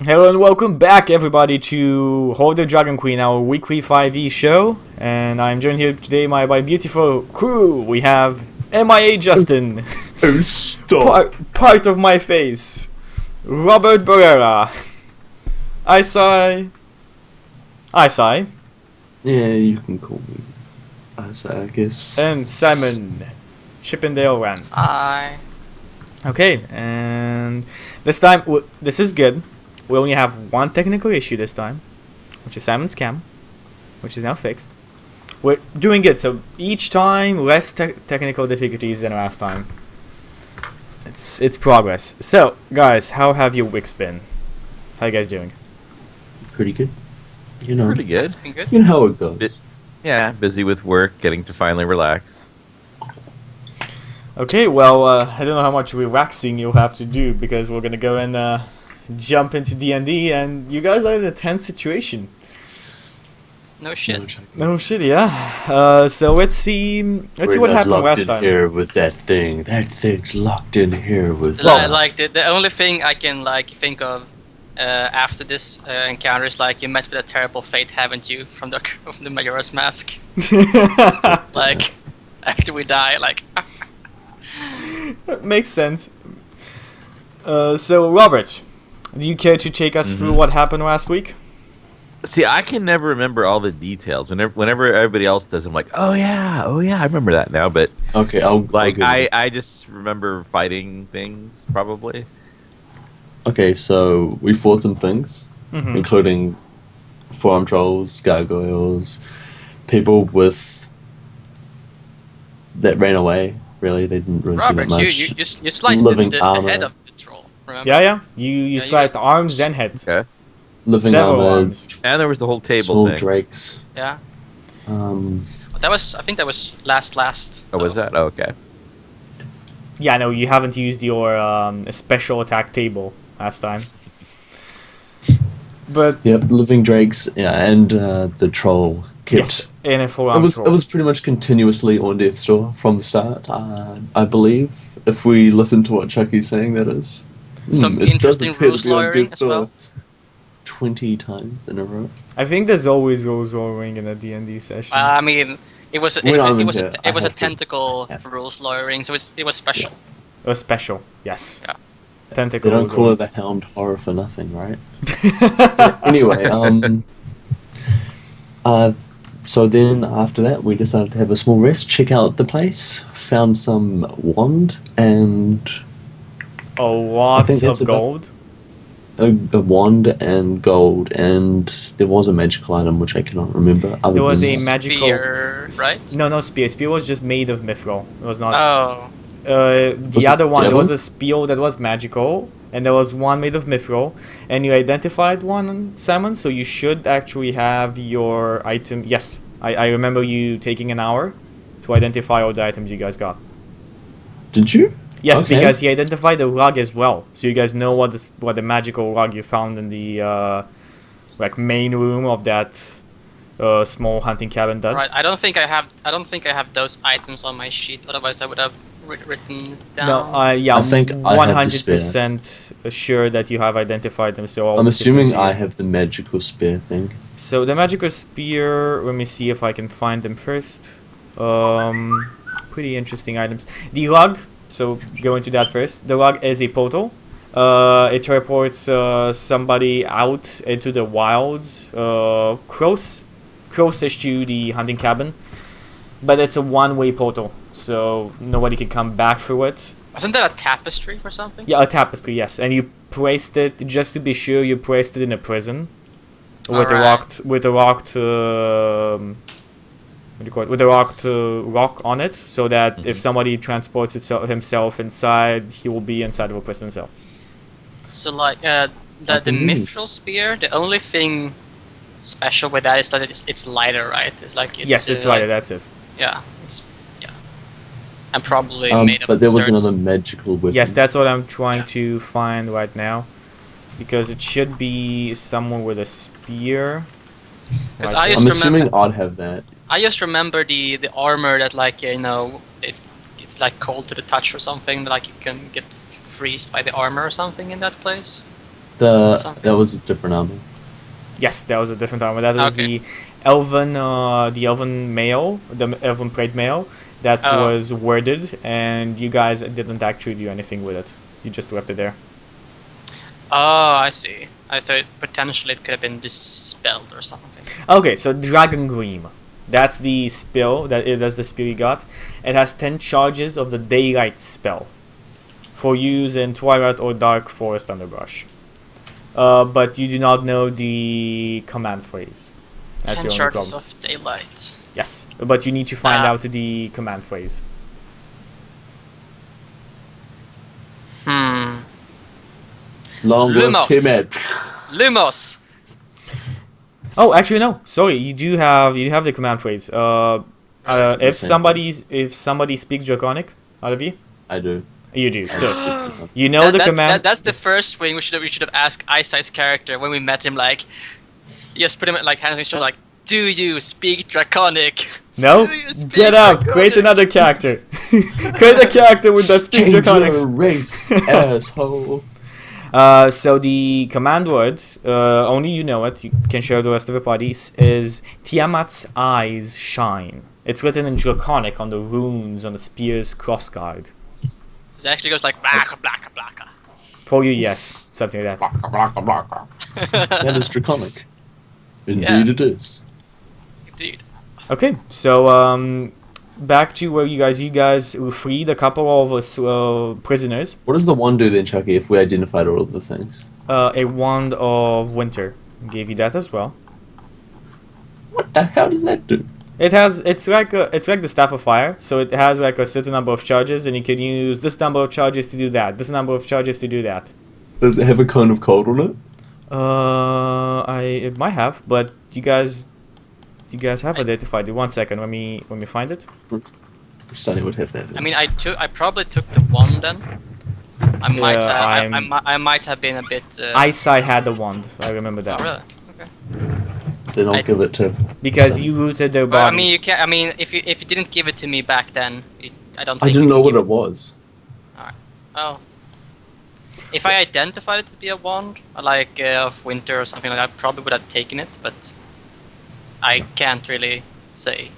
Hello and welcome back, everybody, to Hoard the Dragon Queen, our weekly 5e show. And I'm joined here today by my beautiful crew. We have MIA Justin, Oh, stop. part of my face, Robert Barrera, Isai, Yeah, you can call me Isaac, I guess. and Simon, Chippendale Rants. I Okay, and this time, this is good. We only have one technical issue this time, which is Simon's cam, which is now fixed. We're doing good, so each time less technical difficulties than last time. It's progress. So, guys, how have your weeks been? How you guys doing? Pretty good. You know, Pretty good. it's been good. you know how it goes. Yeah, busy with work, getting to finally relax. Okay, well, I don't know how much relaxing you'll have to do because we're gonna go and jump into D&D, and you guys are in a tense situation. No shit. No shit, yeah. So let's see what happened last time. Here with that thing. That thing's locked in here with. Like the only thing I can think of after this encounter is you met with a terrible fate, haven't you? From the Majora's Mask. Like after we die, Makes sense. So Robert, do you care to take us through what happened last week? See, I can never remember all the details. Whenever everybody else does, I'm like, oh yeah, I remember that now. But Okay, I just remember fighting things probably. Okay, so we fought some things, including forearm trolls, gargoyles, people with that ran away. Really, they didn't really do Robert, that much. you sliced Living the armor. head of the troll. Remember? Yeah. You you sliced guys- arms and heads. Okay. Living Several armor, arms. And there was the whole table small thing. drakes. Yeah. Um, But I think that was last. Oh, was that? Oh, okay. Yeah, no, you haven't used your special attack table last time. But yep, living drakes, yeah, and the troll kept. yes, in a full It arm was troll. it was pretty much continuously on death's door from the start. I believe if we listen to what Chucky's saying, that is. Some It does interesting appear to rules be on lawyering death's as well. door 20 times in a row. I think there's always rules rolling in a D&D session. I mean, it was We're not it even was here. I a have to- tentacle Yeah. rules lawyering, so it was special. It was special, yes. Yeah. Tentacle They don't rules call it rolling. the Hound Horror for nothing, right? Anyway, so then after that, we decided to have a small rest, check out the place, found some wand and A lot think that's of about- gold. a wand and gold, and there was a magical item which I cannot remember. Other There was than a magical Spear, right? No spear. Spear was just made of mithril. It was not. Oh, The Was other it one, there devil? was a spear that was magical, and there was one made of mithril, and you identified one, Simon. So you should actually have your item. Yes, I remember you taking an hour to identify all the items you guys got. Did you? Yes, Okay. because he identified the rug as well, so you guys know what the magical rug you found in the main room of that small hunting cabin does. right. I don't think I have those items on my sheet. Otherwise, I would have written down. No, yeah, I think I have the spare. 100% sure that you have identified them. So I'll I'm give them assuming to you. I have the magical spear thing. So the magical spear. Let me see if I can find them first. Pretty interesting items. The log. So go into that first. The log is a portal. It teleports somebody out into the wilds, closest to the hunting cabin. But it's a one-way portal, so nobody can come back through it. Wasn't that a tapestry or something? Yeah, a tapestry, yes. And you placed it, just to be sure, you placed it in a prison. With Alright. a locked, what do you call it? With a locked lock on it, so that if somebody transports himself inside, he will be inside of a prison cell. So the mithril spear. The only thing special with that is that it's lighter, right? It's Yes, it's right, that's it. Yeah, yeah. And probably Um, made of but there was sturds. another magical weapon. Yes, that's what I'm trying to find right now. Because it should be someone with a spear. 'Cause Right I there. used I'm to assuming remember- I'd have that. I just remember the armor that it's cold to the touch or something. Like you can get freezed by the armor or something in that place. That was a different armor. Yes, that was a different armor. That was Okay. the elven male, the elven plate mail that Oh. was worded, and you guys didn't actually do anything with it. You just left it there. Oh, I see. I thought potentially it could have been dispelled or something. Okay, so Dragon Gleam. That's the spell. That's the spell you got. It has 10 charges of the Daylight spell for use in Twilight or Dark Forest Underbrush. But you do not know the command phrase. That's 10 your only charges problem. of daylight. Yes, but you need to find Ah. out the command phrase. Long live Lumos. Timid. Lumos! Oh, actually no. Sorry, you have the command phrase. If somebody speaks Draconic out of you, I do. you do. So you know the command. That's the first thing we should have asked Eyesight's character when we met him. Like, just put him like hands on his shoulder, like, "Do you speak Draconic?" No, Do you speak get out. Create Draconic? another character. Create a character with that speak Change your Draconics. race, asshole. So the command word, only you know it. You can share the rest of the party. Is Tiamat's eyes shine. It's written in Draconic on the runes on the spear's crossguard. It actually goes like blacka blacka blacka. For you, yes, something like that. That is draconic. Indeed, Yeah. it is. Indeed. Okay, so back to where you guys freed a couple of prisoners. What does the one do then, Chucky? If we identified all of the things, A wand of winter gave you that as well. what the hell does that do? It's like the staff of fire, so it has like a certain number of charges, and you can use this number of charges to do that, this number of charges to do that. Does it have a cone of cold on it? It might have, but you guys have identified it. 1 second, let me find it. Sunny would have that. I mean, I probably took the one then. I might have been a bit. Eyesight had the wand. I remember that. Oh, really? Okay. Then I'll I- give it to. Because you looted their Well, bodies. I mean, you can't. I mean, if you didn't give it to me back then, I don't. I Think didn't you know can what give it was. Oh. If I identified it to be a wand, like of winter or something like that, I probably would have taken it, but I can't really say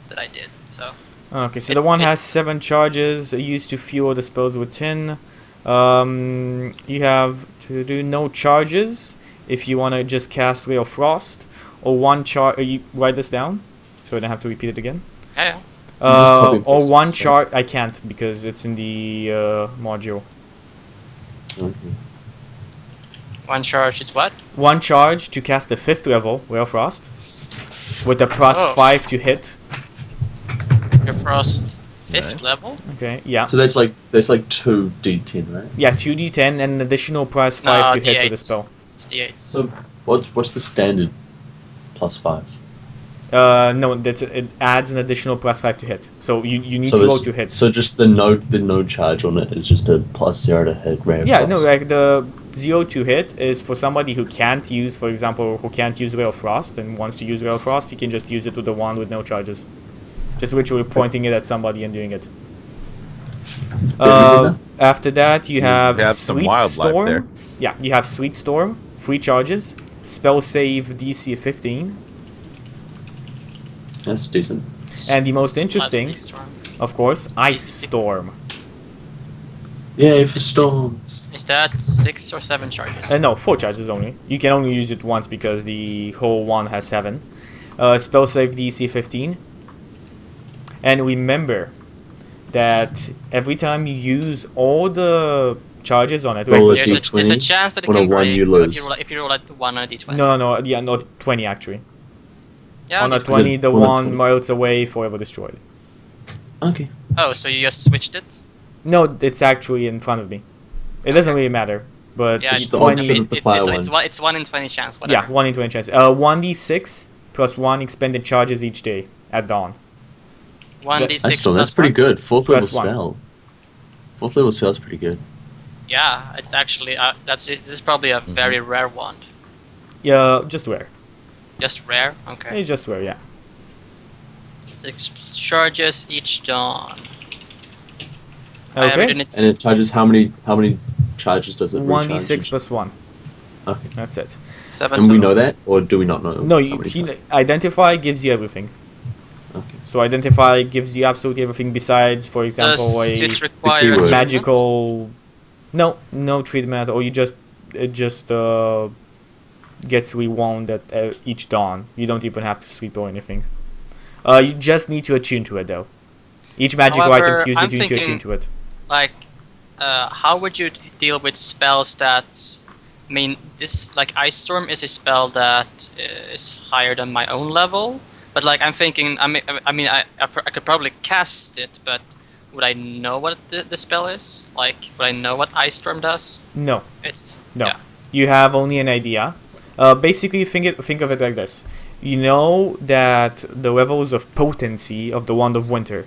that I did. So. Okay, so the one has 7 charges used to fuel or dispose with tin. You have to do no charges if you want to just cast Ray of Frost, or 1 charge. You write this down, so I don't have to repeat it again. Yeah. just copy and Or paste 1 it, so- charge. I can't because it's in the module. Okay. One charge is what? 1 charge to cast the 5th level Ray of Frost, with a plus Oh. 5 to hit. Your frost 5th Nice. level? Okay, yeah. So that's like 2d10, right? Yeah, 2d10 and an additional plus 5 No, to hit with D8. the spell. It's D8. So what's the standard plus 5? No, it adds an additional plus 5 to hit. So you need to roll to hit. So just the no charge on it is just a plus 0 to hit. Ray of Yeah, Frost. no, like the 0 to hit is for somebody who can't use, for example, who can't use Ray of Frost and wants to use Ray of Frost, he can just use it with the wand with no charges. Just literally pointing it at somebody and doing it. It's better than that. After that, you have have some Sweet wildlife Storm. there. Yeah, you have Sweet Storm, 3 charges, spell save DC 15, That's decent. and the most interesting, Lightning storm. of course, Ice Storm. Yay for storms. Is that 6 or 7 charges? No, 4 charges only. You can only use it once because the whole one has 7. Spell save DC 15. And remember that every time you use all the charges on it, Roll like, it. There's a D20, chance that it on a can one break you lose. if you roll at 1 on a D20. no, yeah, no, 20 actually. Yeah, On a D20. 20, the on a one 20? melts away, forever destroyed. Okay. Oh, so you just switched it? No, it's actually in front of me. It doesn't really matter, but Yeah, it's the 20. opposite of the fire one. it's 1 in 20 chance, Yeah, whatever. 1 in 20 chance. 1d6 plus 1 expended charges each day at dawn. 1d6 That's still, plus that's pretty what? good. 4th level Plus 1. spell. 4th level spell is pretty good. Yeah, it's actually this is probably a very rare wand. Yeah, just rare. Just rare. Okay. It's just rare, yeah. 6 charges each dawn. I haven't Okay. done it. And it charges how many charges does it recharge 1d6 each- plus 1. Okay. That's it. 7 And we total. know that, or do we not know? No, how you, many times? identify gives you everything. Okay. So identify gives you absolutely everything besides, for example, Does a it require keyword. treatment? magical. No treatment, or it just gets rewound at each dawn. You don't even have to sleep or anything. You just need to attune to it though. Each magical However, item cues I'm you to attune thinking- to it. Like, how would you deal with spells that? I mean, this like Ice Storm is a spell that is higher than my own level. But like, I'm thinking, I could probably cast it, but would I know what the spell is? Like, would I know what Ice Storm does? No. It's No, Yeah. you have only an idea. Basically, think of it like this. You know that the levels of potency of the Wand of Winter.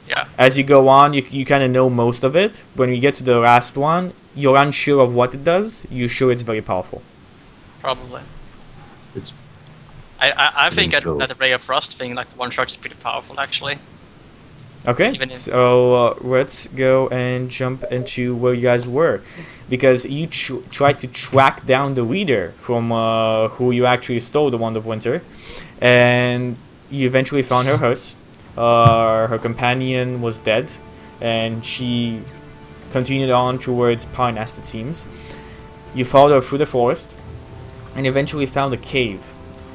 Yeah. As you go on, you kind of know most of it. When you get to the last one, you're unsure of what it does. You're sure it's very powerful. Probably. It's I think Cool. that the Ray of Frost thing, like one shot, is pretty powerful actually. Okay, Even if- so let's go and jump into where you guys were, because you tried to track down the leader from who you actually stole the Wand of Winter, and you eventually found her hearse. Her companion was dead, and she continued on towards Pine Nest, it seems. You followed her through the forest, and eventually found a cave.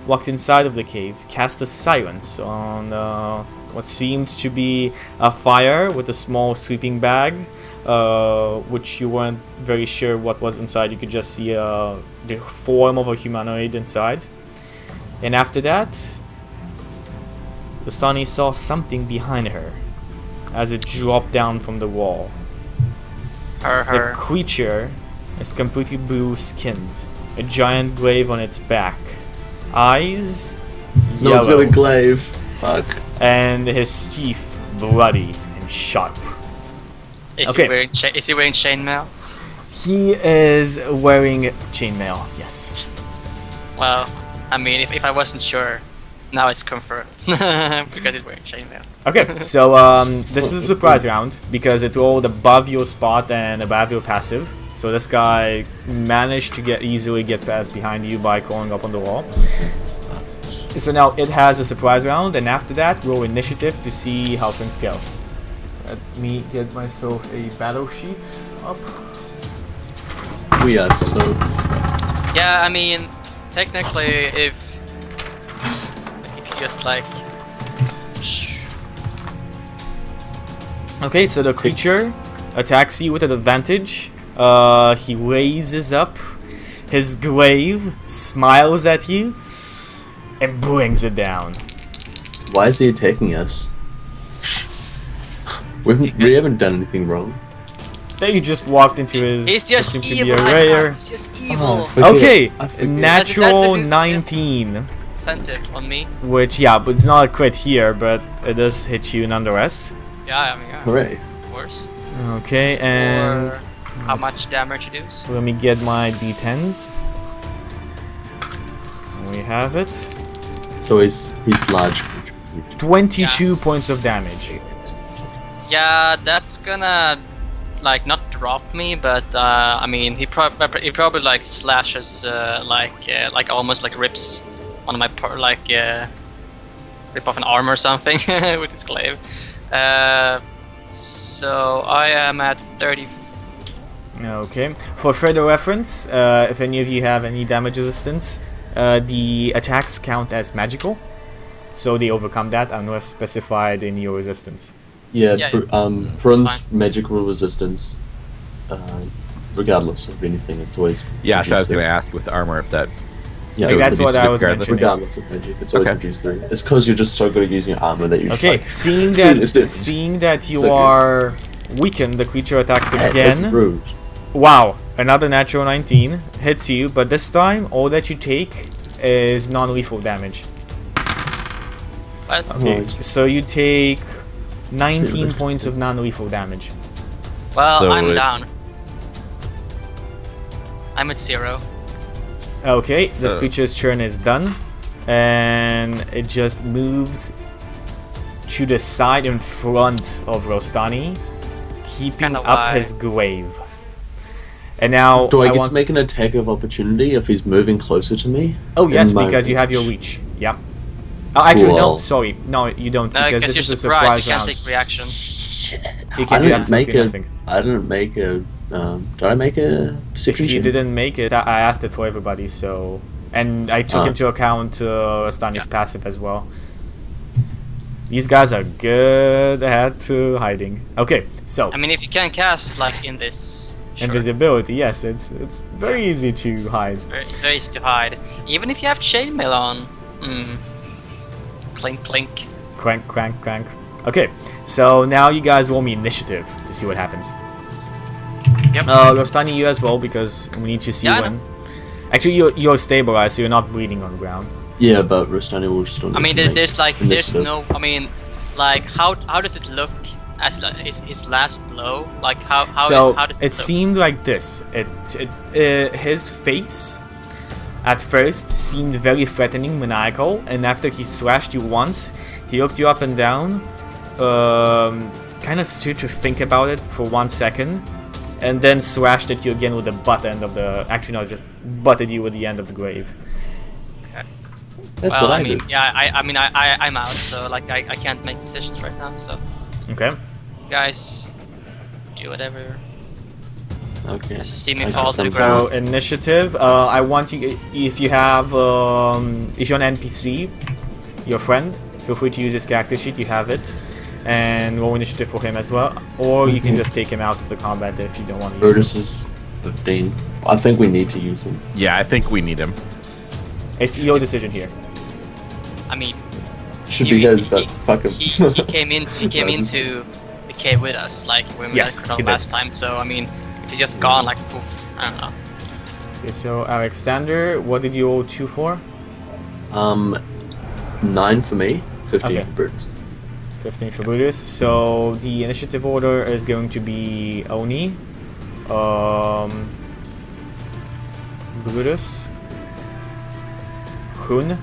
Walked inside of the cave, cast a silence on what seemed to be a fire with a small sleeping bag, which you weren't very sure what was inside. You could just see the form of a humanoid inside. And after that, Rostani saw something behind her as it dropped down from the wall. The Her. creature is completely blue-skinned, a giant glaive on its back, eyes no, it's got yellow, a glaive. Fuck. and his teeth bloody and sharp. Is Okay. he wearing chainmail? He is wearing chainmail, yes. Well, I mean, if I wasn't sure, now it's confirmed because he's wearing chainmail. Okay, so this is a surprise round because it rolled above your spot and above your passive. So this guy managed to easily get past behind you by crawling up on the wall. So now it has a surprise round, and after that, roll initiative to see how things go. Let me get myself a battle sheet up. We are so. Yeah, I mean, technically, if you just like. Okay, so the creature attacks you with an advantage. He raises up his glaive, smiles at you, and brings it down. Why is he attacking us? We Because- haven't done anything wrong. Then you just walked into his. He's just what seemed to be evil, a my son. rare. He's just evil. Oh, forget Okay, it. I forget. natural That's his- 19, Sent it on me. which yeah, but it's not a crit here, but it does hit you nonetheless. Yeah, I mean, yeah, Hooray. of course. Okay, and For how let's- much damage it does? let me get my d10s. We have it. So he's large. 22 points of damage. Yeah, that's gonna like not drop me, but I mean, he probably like slashes like almost like rips on my rip off an arm or something with his glaive. So I am at 30. Okay. For further reference, if any of you have any damage resistance, the attacks count as magical, so they overcome that unless specified in your resistance. Yeah, Yeah, Brun's fine. magical resistance, regardless of anything, it's always. Yeah, so I was reduced going to three. ask with the armor if that. Yeah, Like, that's what I was regardless. mentioning. regardless of magic, it's always Okay. reduced 3. It's because you're just so good at using your armor that you just Okay. like. Seeing Dude, it's different. that you So good. are weakened, the creature attacks That's again. rude. Wow, another natural 19 hits you, but this time all that you take is non-lethal damage. What? Okay, Right. so you take 19 Shit. points of non-lethal damage. Well, So I'm it- down. I'm at 0. Okay, this Uh. creature's turn is done, and it just moves to the side in front of Rostani, keeping kinda up why- his glaive. And now Do I get want... to make an attack of opportunity if he's moving closer to me? Oh yes, In my because you have your reach? reach. Yeah. Oh, actually, no. Cool. Sorry, no, you don't. No, Because because this you're is a surprised. surprise You can't round. take reactions. You I can do didn't make absolutely a. nothing. I didn't make a. Did I make a If perception you check? didn't make it, I asked it for everybody. So, and I took Ah. into account Stani's passive as well. These guys are good at hiding. Okay, so I mean, if you can cast like in this. Sure. invisibility. Yes, it's very easy to hide. It's very easy to hide. Even if you have chainmail on. Clink, clink. Crank, crank, crank. Okay, so now you guys roll me initiative to see what happens. Yep. Rostani, you as well, because we need to see Yeah, I when. Actually, you're stabilized, so you're not bleeding on the ground. Yeah, but Rustani will still. I mean, need to there's make there's initiative. no. I mean, like how does it look as like, his last blow? Like how So how does it it look? seemed like this. His face at first seemed very threatening, maniacal, and after he slashed you once, he looked you up and down, kind of stood to think about it for 1 second, and then slashed at you again with the butt end of the. Actually, no, just butted you with the end of the grave. That's well, what I I mean, did. yeah, I'm out, so like I can't make decisions right now. So Okay. guys, do whatever. Okay. Just see me I fall guess to the I'm ground. So initiative. I want you. If you have, if you're an NPC, your friend, feel free to use his character sheet. You have it, and roll initiative for him as well. Or you can just take him out of the combat if you don't want to use Brutus is 15. I think we need to use him. Yeah, I think we need him. him. It's your decision here. I mean, Should he- be his, he- but fuck him. he came into the cave with us, like when we Yes, met he Colonel did. last time. So I mean, if he's just gone, like poof, I don't know. Okay, so Alexander, what did you roll 2 for? 9 for me, 15 Okay. for Brutus. 15 for Brutus. So the initiative order is going to be Oni, Brutus, Hun,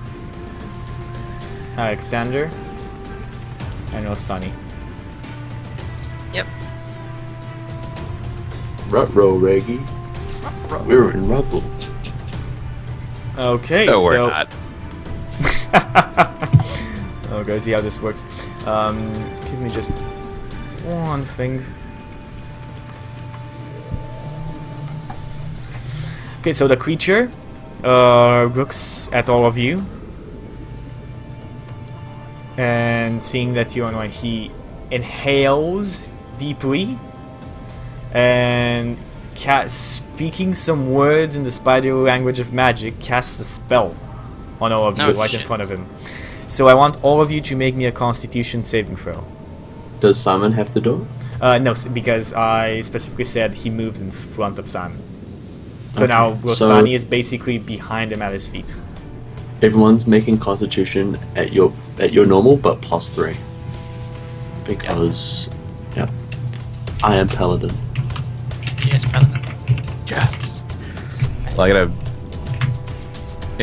Alexander, and Ostani. Yep. Rut-roll, Reggie. We're in rubble. Okay, No, so we're not. okay, see how this works. Give me just one thing. Okay, so the creature looks at all of you, and seeing that you're annoying, he inhales deeply, and speaking some words in the spider language of magic, casts a spell on all of you Oh, right in shit. front of him. So I want all of you to make me a Constitution saving throw. Does Simon have to do it? No, because I specifically said he moves in front of Simon. So Okay, now so- Rostani is basically behind him at his feet. Everyone's making Constitution at your normal, but +3. Because, yeah, I am Paladin. Yes, Paladin. Yes. Well, I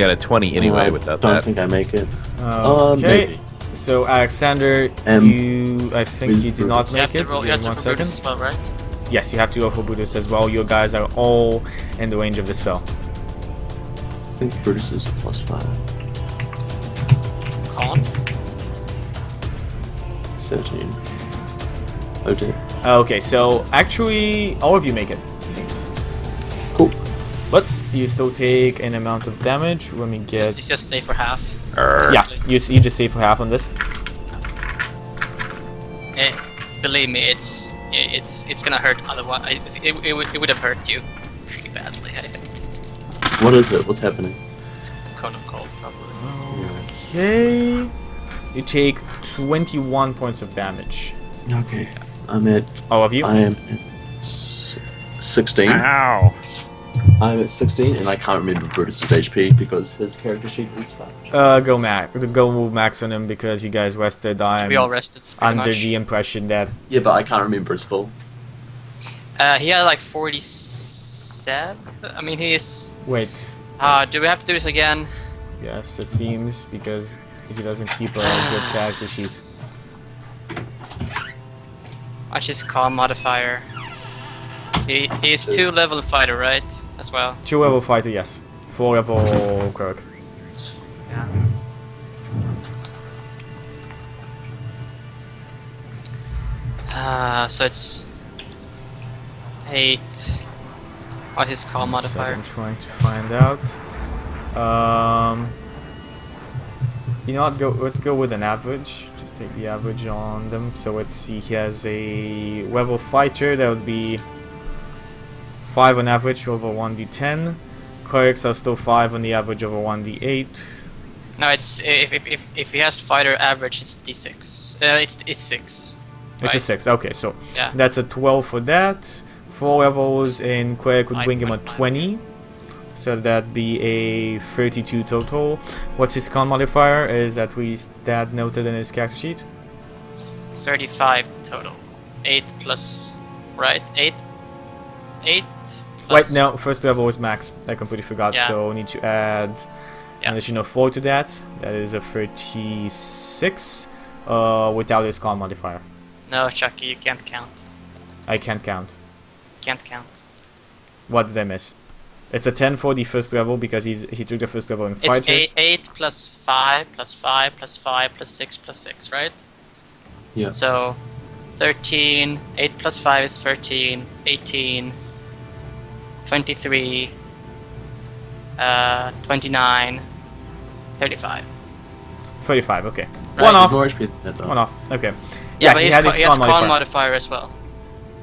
got a 20 anyway without don't that. think I make it. Okay. Maybe. So Alexander, I think with you did not You have make to it. roll. You Give have me to 1 roll Brutus second. as well, right? Yes, you have to go for Buddhist as well. You guys are all in the range of the spell. I think Brutus is +5. Con. 13. Oh dear. Okay, so actually, all of you make it, it seems. Cool. But you still take an amount of damage. Let me get. It's just safe for half. Yeah, basically. you just save for half on this. Believe me, it's gonna hurt. Otherwise, it would have hurt you pretty badly. What is it? What's happening? It's Conan Cold, probably. Okay. You take 21 points of damage. Okay. I'm at. All of you? I am at 16. Ow. I'm at 16, and I can't remember Brutus's HP because his character sheet is 5. Go max on him because you guys rested. I'm We all rested pretty under much. the impression that Yeah, but I can't remember his full. He had like 47. I mean, he's. wait. Do we have to do this again? Yes, it seems because he doesn't keep a good character sheet. Watch his calm modifier. He's 2-level fighter, right? As well. 2-level fighter, yes. 4-level cleric. Yeah. So it's 8. What's his call So modifier? I'm trying to find out. You know what? Let's go with an average. Just take the average on them. So let's see. He has a level fighter that would be 5 on average over 1d10. Clerics are still 5 on the average over 1d8. No, it's if he has fighter average, it's d6. It's 6. It's a 6. Okay, so Yeah. that's a 12 for that. 4 levels in cleric would bring him a 9.5. 20. So that'd be a 32 total. What's his con modifier? Is at least that noted in his character sheet? It's 35 total. 8 plus, right? 8. 8. Wait, Plus, no. First level is max. I completely forgot. Yeah. So we need to add Yeah. an additional 4 to that. That is a 36 without his con modifier. No, Chucky, you can't count. I can't count. Can't count. What did I miss? It's a 10 for the first level because he took the first level in It's fighter. 8 plus 5 plus 5 plus 5 plus 6 plus 6, right? Yeah. So 13. 8 plus 5 is 13. 18. 23. 29. 35. 35. Okay. Right. One There's off. more HP than that though. One off. Okay. Yeah, but he he had has his con con modifier. modifier as well.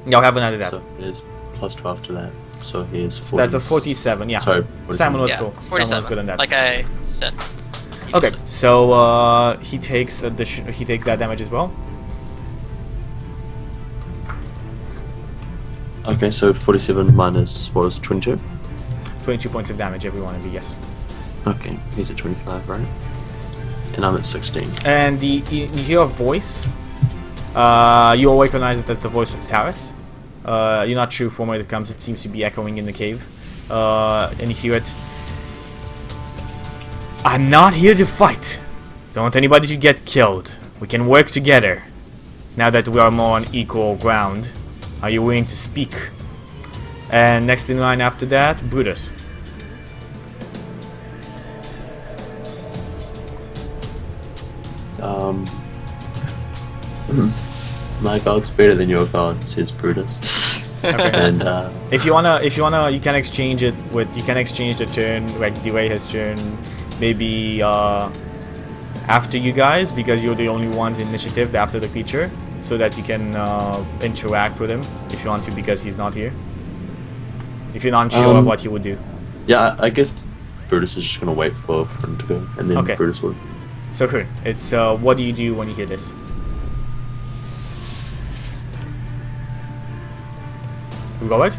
Yeah, I'll have another that. So there's plus 12 to that. So here's 40. So that's a 47. Yeah. Sorry, Simon was Yeah, cool. Simon 47. was good on that. Like I said. Okay, so he takes that damage as well. Okay, so 47 minus what was 22? 22 points of damage, every one of you, yes. Okay, he's at 25, right? And I'm at 16. And you hear a voice. You'll recognize it as the voice of Taris. You're not sure from where it comes. It seems to be echoing in the cave. And you hear it. I'm not here to fight. Don't want anybody to get killed. We can work together. Now that we are more on equal ground, are you willing to speak? And next in line after that, Brutus. My god's better than your god, says Brutus. Okay. And If you wanna, you can exchange it with. You can exchange the turn, like delay his turn, maybe after you guys, because you're the only ones in initiative after the creature, so that you can interact with him if you want to, because he's not here. If you're not sure of what he would do. yeah, I guess Brutus is just gonna wait for him to go, and then Okay. Brutus will. So cool. It's what do you do when you hear this? Robert?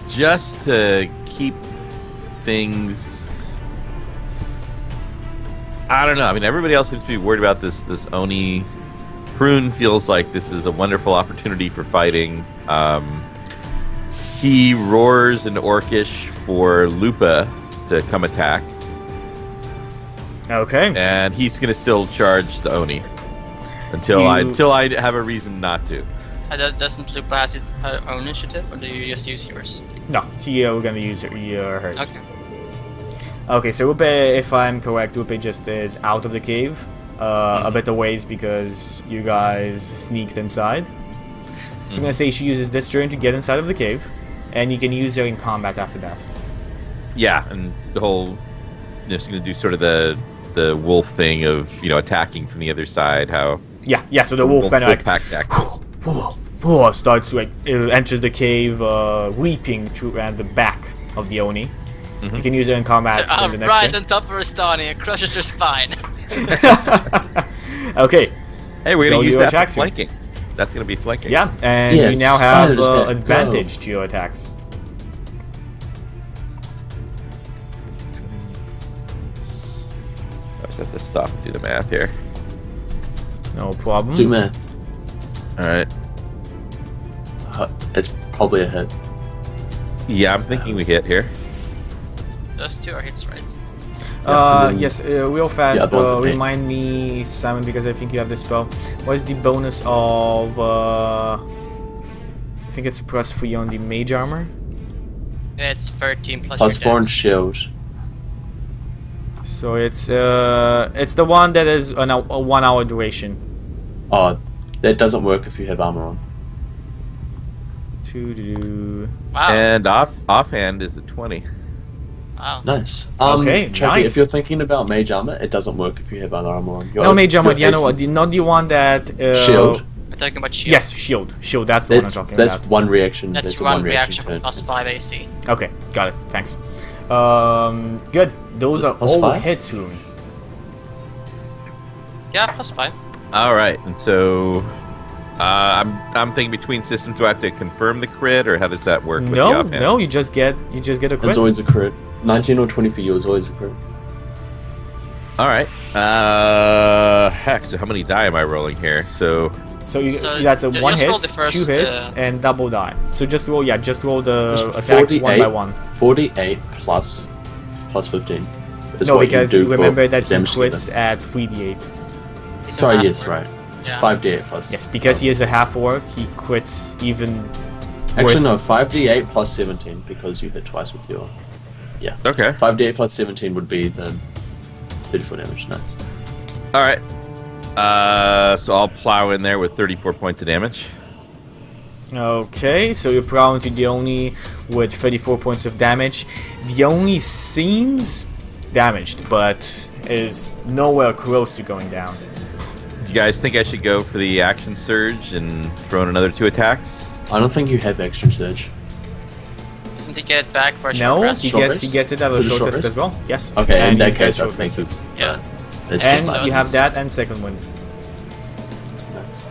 Just to keep things. I don't know. I mean, everybody else seems to be worried about this Oni. Prune feels like this is a wonderful opportunity for fighting. He roars in Orcish for Lupa to come attack, Okay. and he's gonna still charge the Oni until I have a reason not to. Doesn't Lupa has its own initiative, or do you just use yours? No, we're gonna use hers. Okay. Okay, so Lupe, if I'm correct, Lupe just is out of the cave, a bit of ways because you guys sneaked inside. So I'm gonna say she uses this turn to get inside of the cave, and you can use her in combat after that. Yeah, and the whole just gonna do sort of the wolf thing of attacking from the other side. How Yeah. So the wolf kind of like pack tactics. starts like enters the cave, leaping to at the back of the Oni. You can use her in combat in the next right turn. on top of her Stani and crushes her spine. Okay. Hey, we're Go gonna use your that for attacks here. flanking. That's gonna be flanking. Yeah, and Yeah, you now have spider attack, advantage to your attacks. I just have to stop and do the math here. No problem. Do math. All right. It's probably a hit. Yeah, I'm thinking we hit here. Those two are hits, right? Yes, real fast, Yeah, the one's a pain. remind me, Simon, because I think you have the spell. What is the bonus of think it's a +3 on the mage armor. It's 13 plus Plus your 4 on dex. shield. So it's the one that is a 1 hour duration. Oh, that doesn't work if you have armor on. Wow. And offhand is a 20. Wow. Nice. Okay, Chucky, nice. if you're thinking about mage armor, it doesn't work if you have other armor on. No mage armor, Your not the one that shield. We're talking about shield. Yes, shield. That's the one I'm talking That's about. one reaction. That's a one reaction for turn. +5 AC. Okay, got it. Thanks. Good. Those are Plus all 5? hits for me. Yeah, +5. All right, and so I'm thinking between systems. Do I have to confirm the crit, or how does that work? With the No, offhand? no, you just get a crit. It's always a crit. 19 or 20 for you is always a crit. All right. Heck. So how many die am I rolling here? So So, So that's a ju- 1 just hit, roll the first, 2 hits, and double die. So just roll the Just attack one by one. 48 plus 15. Is No, what you because do for remember that he damage together. quits at 3d8. He's a Sorry, half yes, orc. right. Yeah. 5d8 plus. Yes, because he is a half orc, he quits even Actually, worse. no, 5d8 plus 17 because you hit twice with your. Yeah. okay. 5d8 plus 17 would be the 34 damage. Nice. All right. So I'll plow in there with 34 points of damage. Okay, so you're prone to the Oni with 34 points of damage. The Oni seems damaged, but is nowhere close to going down. You guys think I should go for the action surge and throw in another 2 attacks? I don't think you have action surge. Doesn't he get back for a short No, rest? he Short gets rest? it out Is of it a short short rest rest? as well. Yes. Okay, And in that you get case, I short think rest. you. Yeah. It's And just you my- have that and second wind. Nice.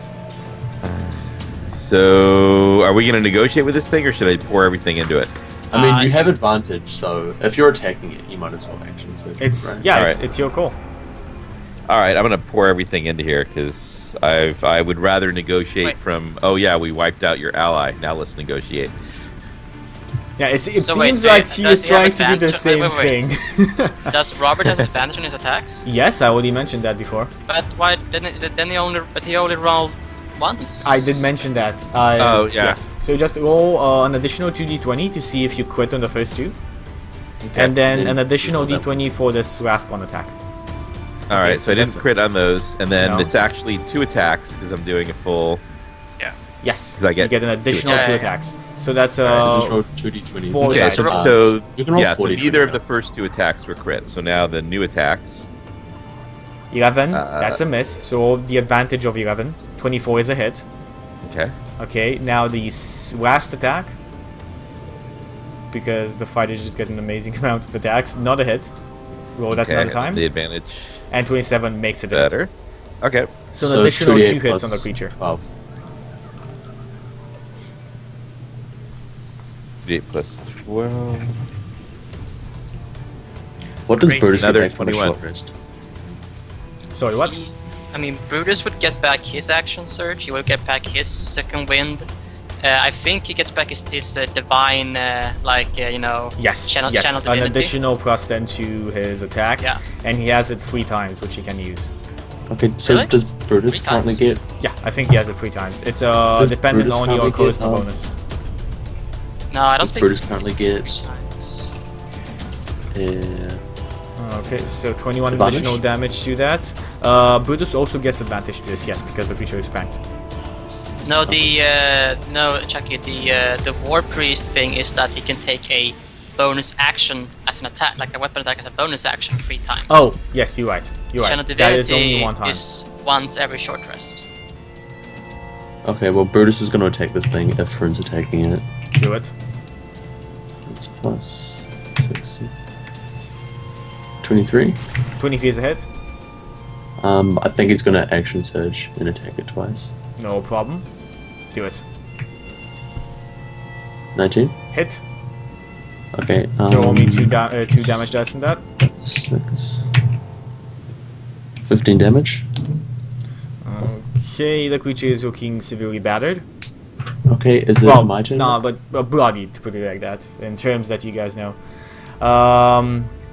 So are we going to negotiate with this thing, or should I pour everything into it? I mean, you have advantage, so if you're attacking it, you might as well action surge. It's right? yeah, Alright. it's your call. All right, I'm going to pour everything into here because I would rather negotiate Wait. from. Oh yeah, we wiped out your ally. Now let's negotiate. Yeah, it So seems wait, like she does is he have trying to do the advantage- same wait. thing. Does Robert has advantage on his attacks? Yes, I already mentioned that before. But why didn't then he only rolled once? I did mention that. Oh, yeah. Yes. So just roll an additional 2d20 to see if you quit on the first 2, Okay. and then Then an additional you roll d20 for this last one attack. All right, so I didn't that's- crit on those, and then No. it's actually 2 attacks because I'm doing a full. Yes, 'Cause I get you get an additional 2 attacks. attacks. So that's So just roll 2d20. four Okay, dice. so You can roll yeah, so 40 neither of now. the first 2 attacks were crit. So now the new attacks. 11. That's a miss. So roll the advantage of 11. 24 is a hit. Okay. Okay, now the last attack, because the fighter just get an amazing amount of attacks. Not a hit. Roll that Okay, another time. the advantage And 27 makes it a hit. better. Okay. So an additional 2d8 2 hits on the plus creature. 12. 8 plus 12. What does Crazy. Brutus get Another back on a 21. short rest? Sorry, what? I mean, Brutus would get back his action surge. He will get back his second wind. I think he gets back his divine, Yes, channel yes. An divinity. additional plus 10 to his attack. Yeah. And he has it 3 times, which he can use. Okay, so Really? does Brutus 3 currently times? get? Yeah, I think he has it 3 times. It's Does dependent Brutus on your currently get, charisma bonus. No, I don't Does think. Brutus currently get- Times. Okay, so 21 Advantage? additional damage to that. Brutus also gets advantage to this, yes, because the creature is flanked. No, no, Chucky. The war priest thing is that he can take a bonus action as an attack, like a weapon attack as a bonus action 3 times. Oh, yes, you're right. You're Channel right. That is divinity only 1 time. is once every short rest. Okay, well Brutus is going to attack this thing if Friend's attacking it. Do it. It's plus 6. 23. 23 is a hit. I think he's going to action surge and attack it twice. No problem. Do it. 19. Hit. Okay. So only 2 damage dice in that. 6. 15 damage. Okay, the creature is looking severely battered. Okay, is it Well, my turn? no, but bloody, to put it like that, in terms that you guys know.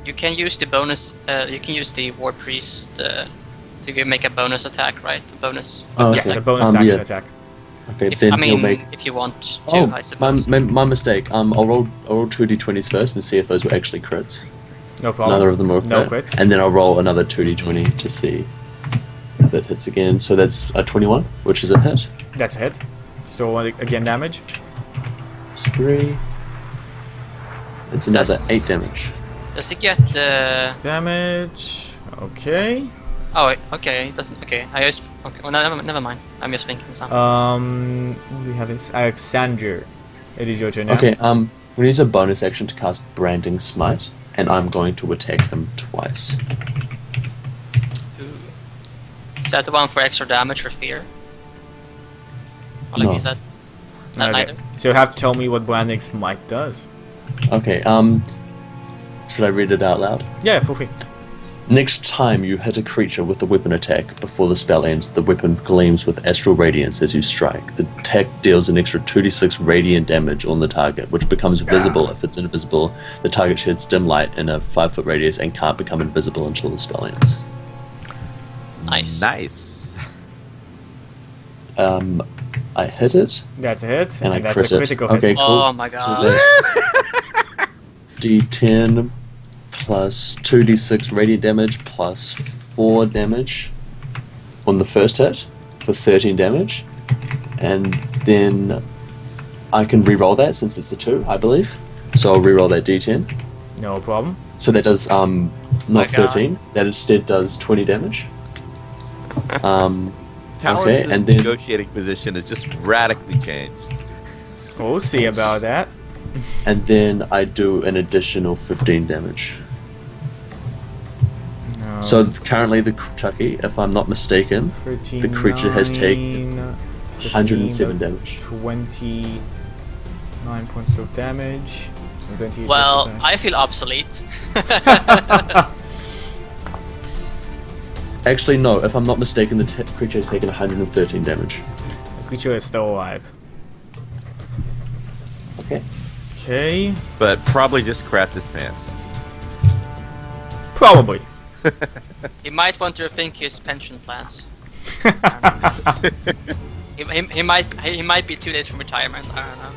You can use the bonus. You can use the war priest to make a bonus attack, right? A bonus. Oh, Yes, okay. a bonus action yeah. attack. Okay, If, then I he'll mean, make. if you want to, Oh, I my, suppose. my mistake. I'll roll 2d20s first and see if those were actually crits. No problem. Neither of them were No crit. crits. And then I'll roll another 2d20 to see if it hits again. So that's a 21, which is a hit. That's a hit. So again, damage. It's 3. It's another 8 damage. Does it get Damage. Okay. Oh, wait, okay, it doesn't. Okay, I just. Okay, well, no, never mind. I'm just thinking something. What do we have is Alexander. It is your turn now. Okay, we use a bonus action to cast Branding Smite, and I'm going to attack him twice. Ooh. Is that the one for extra damage or fear? Or like No. you said? Not Okay. neither. So you have to tell me what Branding Smite does. Okay, should I read it out loud? Yeah, feel free. Next time you hit a creature with a weapon attack, before the spell ends, the weapon gleams with astral radiance as you strike. The attack deals an extra 2d6 radiant damage on the target, which becomes visible if it's invisible. The target sheds dim light in a 5-foot radius and can't become invisible until the spell ends. Nice. Nice. I hit it, That's a hit, and I that's crit a it. critical Okay, hit. cool. Oh my So god. that's d10 plus 2d6 radiant damage plus 4 damage on the first hit for 13 damage. And then I can re-roll that since it's a 2, I believe. So I'll re-roll that d10. No problem. So that does My not God. 13. That instead does 20 damage. Talos' and then negotiating position has just radically changed. We'll see about that. and then I do an additional 15 damage. No. So currently the Chucky, if I'm not mistaken, 13, the creature has taken 15, 107 damage. 29 points of damage. and 28 Well, points of I feel obsolete. Actually, no. If I'm not mistaken, the creature has taken 113 damage. The creature is still alive. Okay. Okay. But probably just crapped his pants. Probably. He might want to rethink his pension plans. He might be 2 days from retirement. I don't know.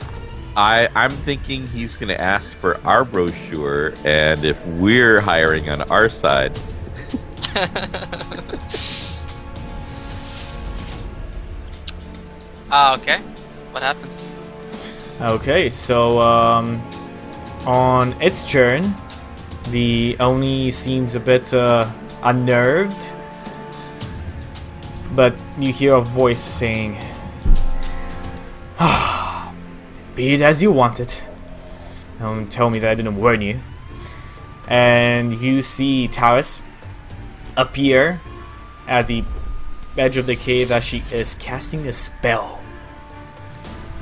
I'm thinking he's going to ask for our brochure, and if we're hiring on our side, Okay. What happens? Okay, so on its turn, the Oni seems a bit unnerved, but you hear a voice saying, "Be it as you want it. Don't tell me that I didn't warn you." And you see Taris appear at the edge of the cave as she is casting a spell.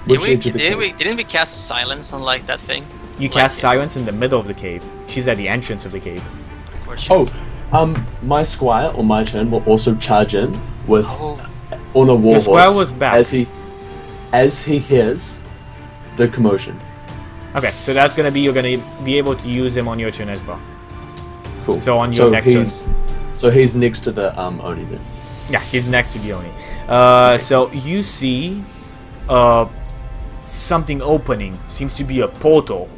Didn't we cast silence on like that thing? You Like cast it. silence in the middle of the cave. She's at the entrance of the cave. Of course. Oh, my squire on my turn will also charge in with Oh. on a warhorse. squire was back. as he hears the commotion. Okay, so that's gonna be, you're gonna be able to use him on your turn as well. Cool. So on your next turn. So he's next to the Oni then. Yeah, he's next to the Oni. So you see something opening. Seems to be a portal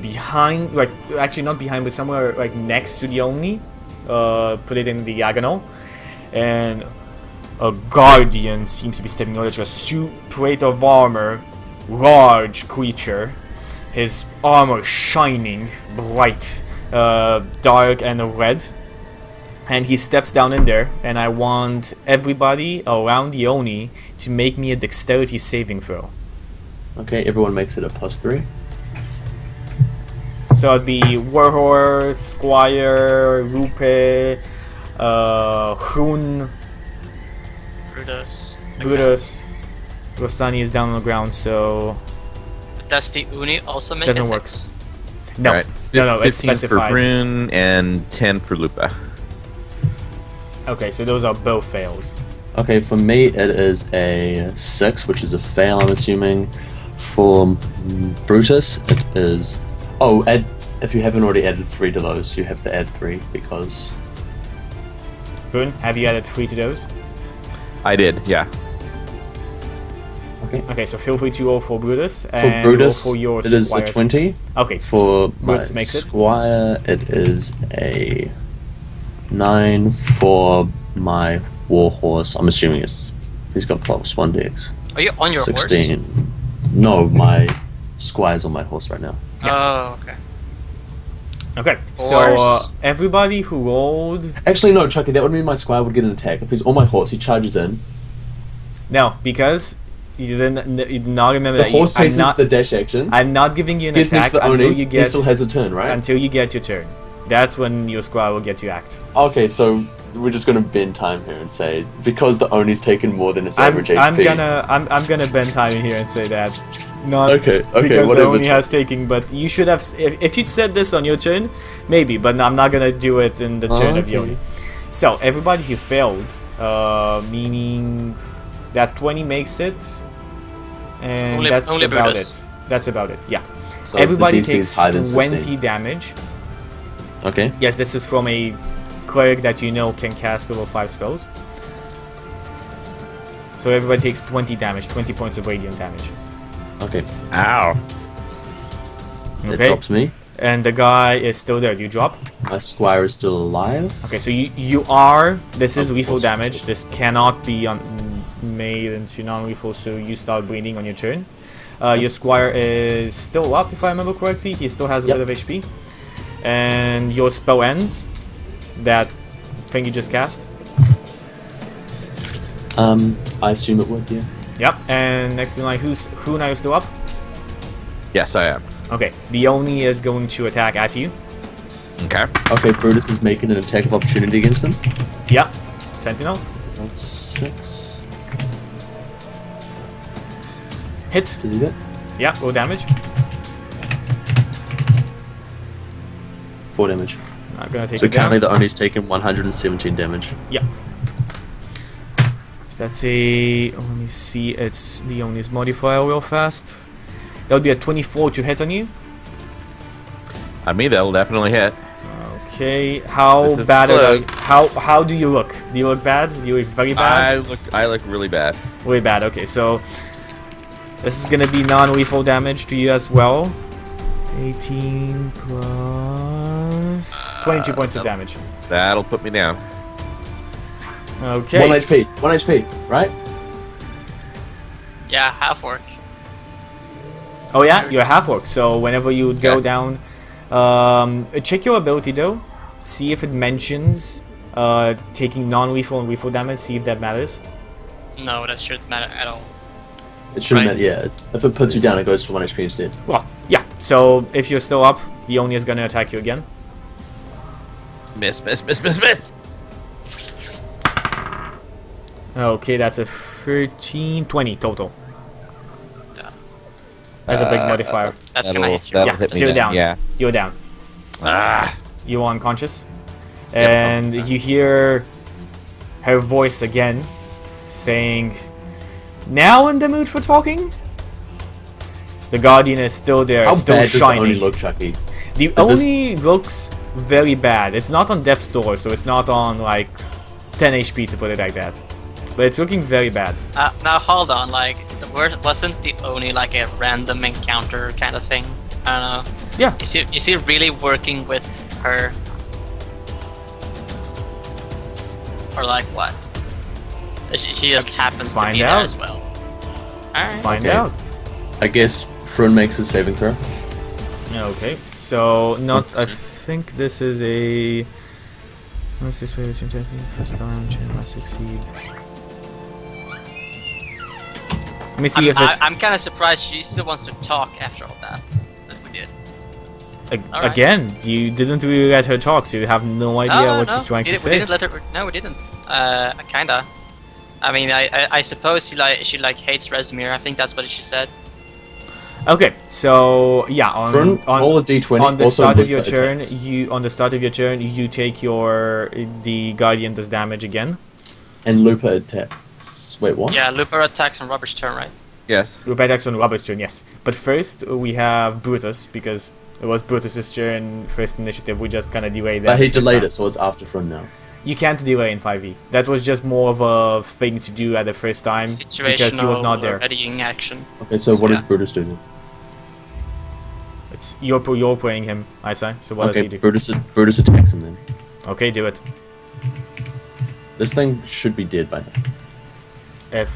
behind, like, actually not behind, but somewhere like next to the Oni. Put it in the diagonal. And a guardian seems to be stepping out. It's a suit, plate of armor, large creature. His armor shining bright, dark and red. And he steps down in there, and I want everybody around the Oni to make me a dexterity saving throw. Okay, everyone makes it a +3. So it'd be Warhorse, Squire, Rupe, Hoon, Brutus. Rostani is down on the ground, so Does the Uni also make Doesn't work. attacks? no, Alright, no, it's 15 for specified. Brune and 10 for Lupa. Okay, so those are both fails. Okay, for me it is a 6, which is a fail, I'm assuming. For Brutus, it is... Oh, if you haven't already added 3 to those, you have to add 3, because... Hoon, have you added 3 to those? I did, yeah. Okay. Okay, so feel free to roll for Brutus For and Brutus, roll for your it is a squires. 20. Okay. For my Brutus makes it. squire, it is a 9. For my warhorse, I'm assuming he's got +1 dex. Are you on your 16. No, my squire's on my horse right now. horse? Oh, okay. Okay, so Horse. everybody who rolled... Actually, no, Chucky, that would mean my squire would get an attack. If he's on my horse, he charges in. No, because you did not remember The that horse I'm takes not... the dash action. I'm not giving you an Gets next attack to the until Oni, you he get... still has a turn, right? Until you get your turn. That's when your squire will get to act. Okay, so we're just gonna bend time here and say because the Oni's taken more than its average HP. I'm gonna bend time in here and say that. Not Okay, because the whatever. Oni has taken, but you should have... If you said this on your turn, maybe, but I'm not gonna do it in the turn of Okay. Yoni. So, everybody who failed, meaning that 20 makes it, and Only- that's only about Brutus. it. That's about it, yeah. So the Everybody DC is takes higher than 20 16. damage. Okay. Yes, this is from a cleric that you know can cast level 5 spells. So everybody takes 20 damage, 20 points of radiant damage. Okay. Ow. It Okay, drops me. and the guy is still there. You drop. My squire is still alive. Okay, so you are... This is Of lethal course. damage. This cannot be made into non-lethal, so you start bleeding on your turn. Your squire is still up, if I remember correctly. He still has a Yep. bit of HP. And your spell ends. That thing you just cast. I assume it would, yeah. Yep, and next in line, who now is still up? Yes, I am. Okay, the Oni is going to attack at you. Okay. Okay, Brutus is making an attack of opportunity against them. Yep, Sentinel. That's 6. Hit. Does he hit? Yeah, roll damage. 4 damage. Not gonna take So it down. currently the Oni's taken 117 damage. Yeah. So that's a... Let me see, it's the Oni's modifier real fast. That would be a 24 to hit on you. On me, that'll definitely hit. Okay, how This is bad are you? close. How do you look? Do you look bad? Do you look very bad? I look really bad. Really bad, okay, so... This is gonna be non-lethal damage to you as well. 18 plus... 22 points of damage. That'll put me down. Okay. 1 HP. 1 HP, right? Yeah, half orc. Oh yeah, you're a half orc, so whenever you would go Okay. down, check your ability though. See if it mentions taking non-lethal and lethal damage. See if that matters. No, that shouldn't matter at all. It shouldn't Right. matter, yeah. If it puts you down, it goes to 1 HP instead. Well, yeah. So if you're still up, the Oni is gonna attack you again. Miss, miss, miss, miss, miss. Okay, that's a 13, 20 total. Damn. As a big modifier. That's gonna hit you. That'll Yeah, hit me so you're then, down. Yeah. You're down. Ah. You're unconscious. Yep, And I'm you hear her voice again saying, "Now in the mood for talking?" The Guardian is still there, How still bad does the shining. Oni look, Chucky? The this- Oni looks very bad. It's not on death's door, so it's not on like 10 HP to put it like that. But it's looking very bad. Now hold on, like, wasn't the Oni like a random encounter kind of thing? I don't know. Yeah. Is he really working with her? Or like what? She just happens to Find be out. there as well. Alright. Find Okay. out. I guess Frun makes a saving throw. Okay. So not. I Interesting. think this is a. What's this way? First time, I succeed. Let me see if it's I'm kind of surprised she still wants to talk after all that we did. alright. again. You didn't really let her talk, so you have no idea what she's trying to We say. didn't let her. No, we didn't. Kinda. I mean, I suppose she hates Rezmir. I think that's what she said. Okay, so yeah, Frun, roll a on d20. the also start of with your the turn, attacks. you take the Guardian does damage again. And Lupa attacks. Wait, what? Yeah, Looper attacks on Robert's turn, right? Yes. Group attacks on Robert's turn, yes. But first we have Brutus because it was Brutus's turn, first initiative. We just kind of delayed that. But he because delayed now- it, so it's after Frun now. You can't delay in 5e. That was just more of a thing to do at the first time because he was not there. Readying action. Okay, so what does Yeah. Brutus do then? It's you're playing him, I say. So what does Okay, he do? Brutus attacks him then. Okay, do it. This thing should be dead by now. If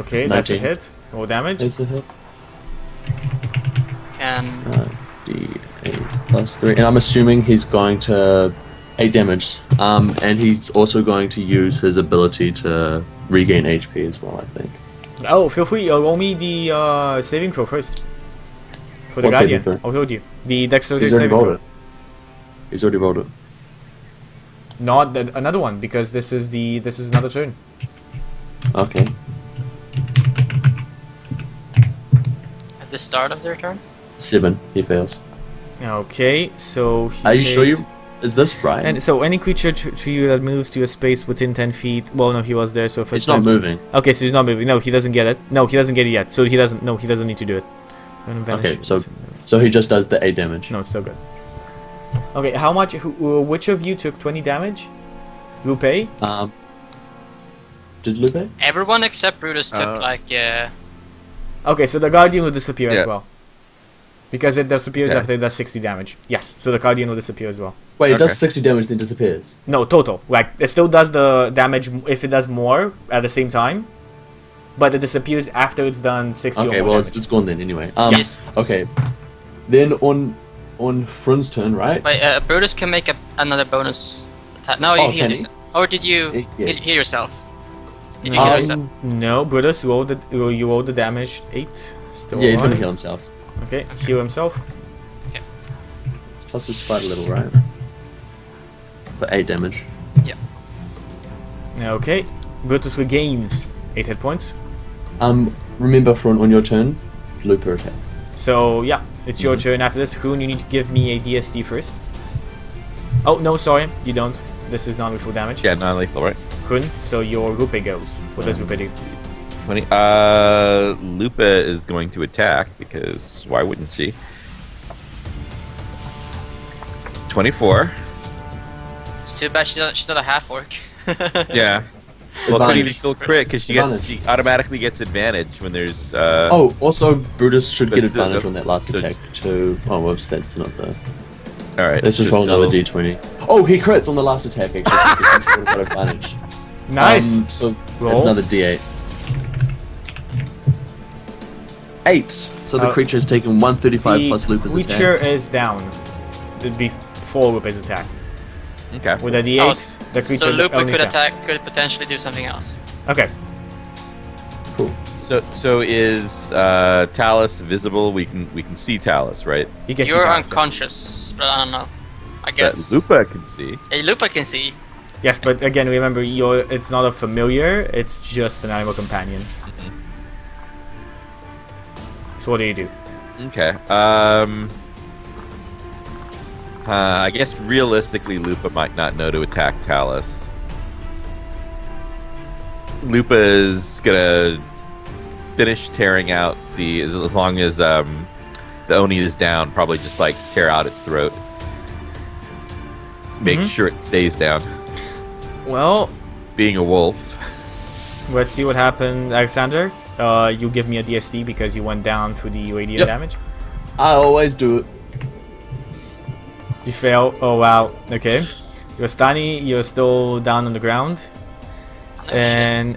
okay, that's a 19. hit. Roll damage. It's a hit. Can D8 plus 3. And I'm assuming he's going to 8 damage. And he's also going to use his ability to regain HP as well, I think. Oh, feel free. Roll me the saving throw first. For the What saving guardian. throw? I told you. The dexterity He's already saving rolled throw. it. He's already rolled it. Not another one because this is another turn. Okay. at the start of their turn. 7. He fails. Okay, so he Are you sure takes- you... Is this right? And so any creature to you that moves to a space within 10 feet. Well, no, he was there. So first It's not moving. Okay, so he's not moving. No, he doesn't get it. No, he doesn't get it yet. So he doesn't. No, he doesn't need to do it. Okay, so he just does the 8 damage. No, it's still good. Okay, how much? Which of you took 20 damage? Lupe? Did Lupe? Everyone except Brutus took Okay, so the Guardian will disappear Yeah. as well. Because it disappears Okay. after it does 60 damage. Yes, so the Guardian will disappear as well. Wait, it does Okay. 60 damage then disappears. No, total. Like, it still does the damage if it does more at the same time. But it disappears after it's done 60 or Okay, more well, damage. it's gone then anyway. Yes. Okay. Then on Frun's turn, right? Wait, Brutus can make another bonus attack. No, Oh, he can healed Or did you Yeah. heal yourself? Did you heal yourself? No, Brutus, you rolled the damage 8. Still Yeah, he's alive. gonna heal himself. Okay, heal himself. Plus his fight a little, right? For 8 damage. Okay, Brutus regains 8 hit points. Remember Frun, on your turn, Looper attacks. So, yeah, it's your turn after this. Hoon, you need to give me a DST first. Oh, no, sorry, you don't. This is non-lethal damage. Yeah, non-lethal, right? Hoon, so your Rupe goes. What does Rupe do? 20. Lupa is going to attack because why wouldn't she? 24. It's too bad she's not a half orc. Yeah. Well, could even Advantage. still crit because she automatically gets advantage when there's. Oh, also Brutus should get That's the- advantage the- on that last the- attack too. Oh, whoops, that's not the. All right. Let's just roll another D20. Oh, he crits on the last attack actually. He's got advantage. Nice! So Roll. that's another D8. 8. So the creature has taken 135 plus Lupa's attack. creature is down. It'd be 4 Rupe's attack. Okay. With a D8, the creature So Lupa only could is down. could potentially do something else. Okay. Cool. So is Talus visible? We can see Talus, right? You can see You're Talus, yes. unconscious, but I don't know. I That guess. Lupa can see. Hey, Lupa can see. Yes, but again, remember, it's not a familiar, it's just an animal companion. So what do you do? Okay. I guess realistically, Lupa might not know to attack Talus. Lupa is gonna finish tearing out as long as the Oni is down, probably just like tear out its throat. Make sure it stays down. Well, Being a wolf. let's see what happened, Alexander. You give me a DST because you went down for the radiant Yep. damage. I always do it. You fail. Oh wow. Okay. You're Stani. You're still down on the ground. No And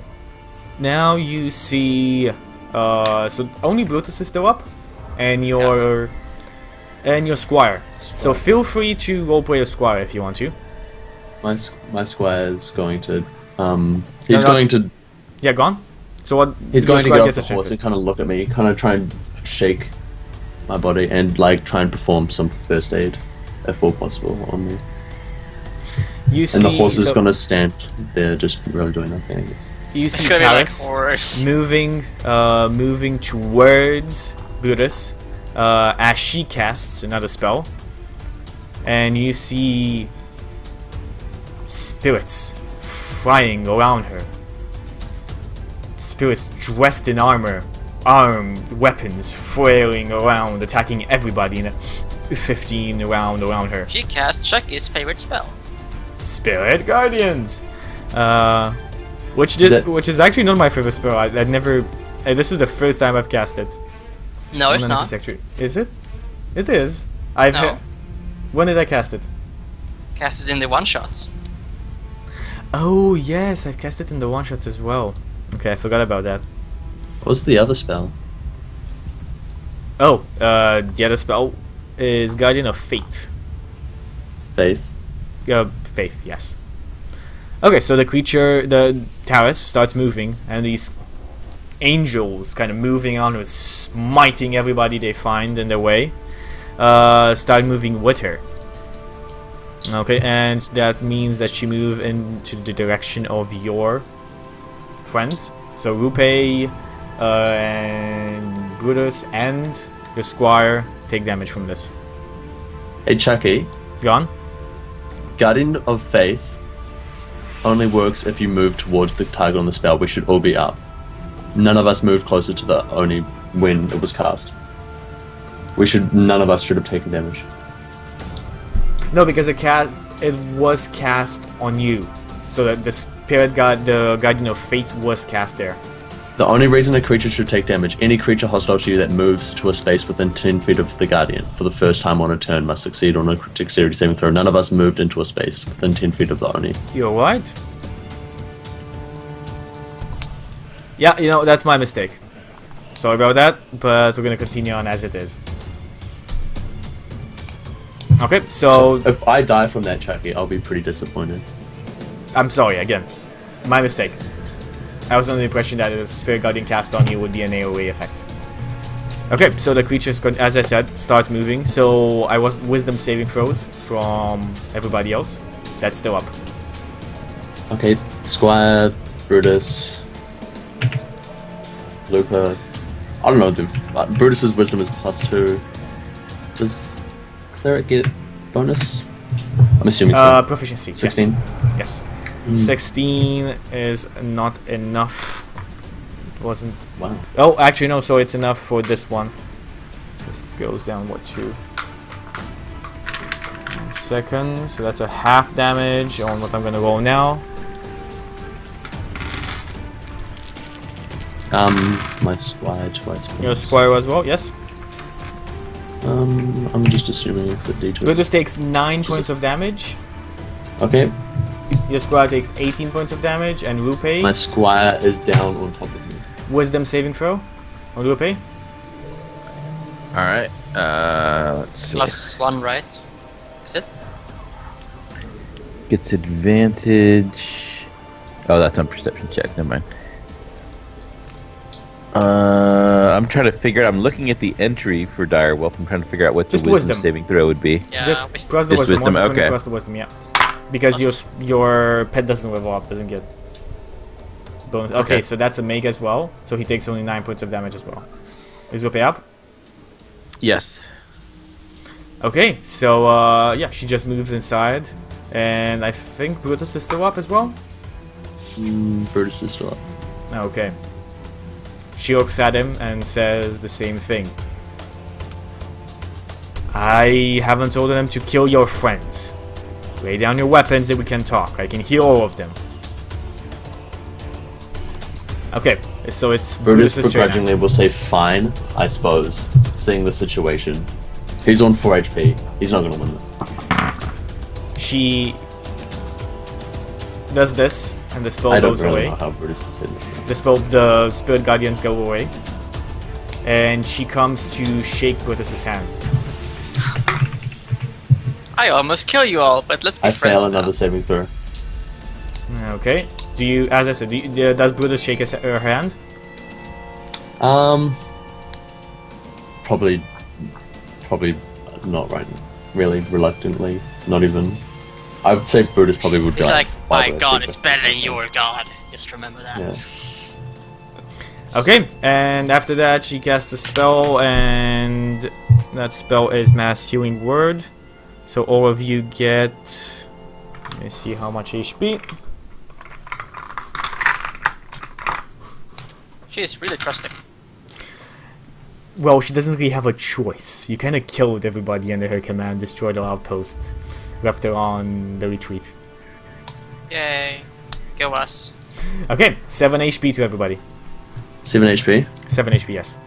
now you see. So only Brutus is still up, and your Squire. So feel free to roleplay a Squire if you want to. My squire is going to. He's No, no. going to. Yeah, gone. So what? He's your going to Squire go off gets the a turn horse and first. kind of look at me, kind of try and shake my body and like try and perform some first aid, if all possible, on me. You see. And the horse is so going to stand there, just really doing nothing. I guess. You It's see gonna be like Talus horrors. moving towards Brutus as she casts another spell, and you see spirits flying around her. Spirits dressed in armor, armed weapons flailing around, attacking everybody in a 15 around her. She cast Chucky's favorite spell. Spirit Guardians. Which is actually not my favorite spell. I never. This is the first time I've cast it. No, it's not. Is it? It is. I've. No. When did I cast it? Cast it in the one shots. Oh yes, I've cast it in the one shots as well. Okay, I forgot about that. What's the other spell? Oh, the other spell is Guardian of Fate. Faith. Faith, yes. Okay, so the creature, the Taurus, starts moving, and these angels kind of moving on with smiting everybody they find in their way, start moving with her. Okay, and that means that she move into the direction of your friends. So Rupe, and Brutus, and the Squire take damage from this. Hey Chucky, Gone? Guardian of Faith only works if you move towards the target on the spell. We should all be up. None of us moved closer to the Oni when it was cast. None of us should have taken damage. No, because it was cast on you. So that the Guardian of Fate was cast there. The only reason a creature should take damage, any creature hostile to you that moves to a space within 10 feet of the Guardian for the first time on a turn must succeed on a dexterity saving throw. None of us moved into a space within 10 feet of the Oni. You're right. Yeah, that's my mistake. Sorry about that, but we're gonna continue on as it is. Okay, so If I die from that, Chucky, I'll be pretty disappointed. I'm sorry again. My mistake. I was under the impression that a Spirit Guardian cast on you would be an AoE effect. Okay, so the creature, as I said, starts moving. So I was wisdom saving throws from everybody else. That's still up. Okay, Squire, Brutus, Luca. I don't know, dude. Brutus's wisdom is +2. Does Cleric get bonus? I'm assuming so. Proficiency. 16? Yes. 16 is not enough. It wasn't. Wow. Oh, actually no. So it's enough for this one. Just goes down 2. 1 second. So that's a half damage on what I'm gonna roll now. My Squire twice. Your Squire as well. Yes. I'm just assuming it's a D2. Brutus takes 9 points of damage. Okay. Your Squire takes 18 points of damage, and Rupe. My Squire is down on top of me. Wisdom saving throw on Rupe. All right. Let's see. +1, right? Is it? Gets advantage. Oh, that's on perception check. Never mind. I'm trying to figure out. I'm looking at the entry for Direwolf. I'm trying to figure out what the Just wisdom wisdom. saving throw would be. Yeah, Just wisdom. cross the Just wisdom. wisdom, Only okay. cross the wisdom, yeah. Because your pet doesn't level up, doesn't get bonus. Okay, so that's a Meg as well. So he takes only 9 points of damage as well. Is Rupe up? Yes. Okay, so yeah, she just moves inside, and I think Brutus is still up as well. Brutus is still up. Okay. She looks at him and says the same thing. I haven't told them to kill your friends. Lay down your weapons and we can talk. I can heal all of them. Okay, so it's Brutus Brutus's turn now. begrudgingly will say fine, I suppose, seeing the situation. He's on 4 HP. He's not going to win this. She does this, and the spell I don't goes really away. know how Brutus is hitting. The Spirit Guardians go away, and she comes to shake Brutus's hand. I almost kill you all, but let's be I friends fail now. another saving throw. Okay. Do you, as I said, does Brutus shake her hand? Probably not right now. Really reluctantly. Not even. I would say Brutus probably would It's die. like, my god is better than your god. Just remember that. Yeah. Okay, and after that she casts a spell, and that spell is Mass Healing Word. So all of you get, let me see how much HP. She is really trusting. Well, she doesn't really have a choice. You kind of killed everybody under her command, destroyed her outpost, left her on the retreat. Yay. Go us. Okay, 7 HP to everybody. 7 HP. 7 HP, yes.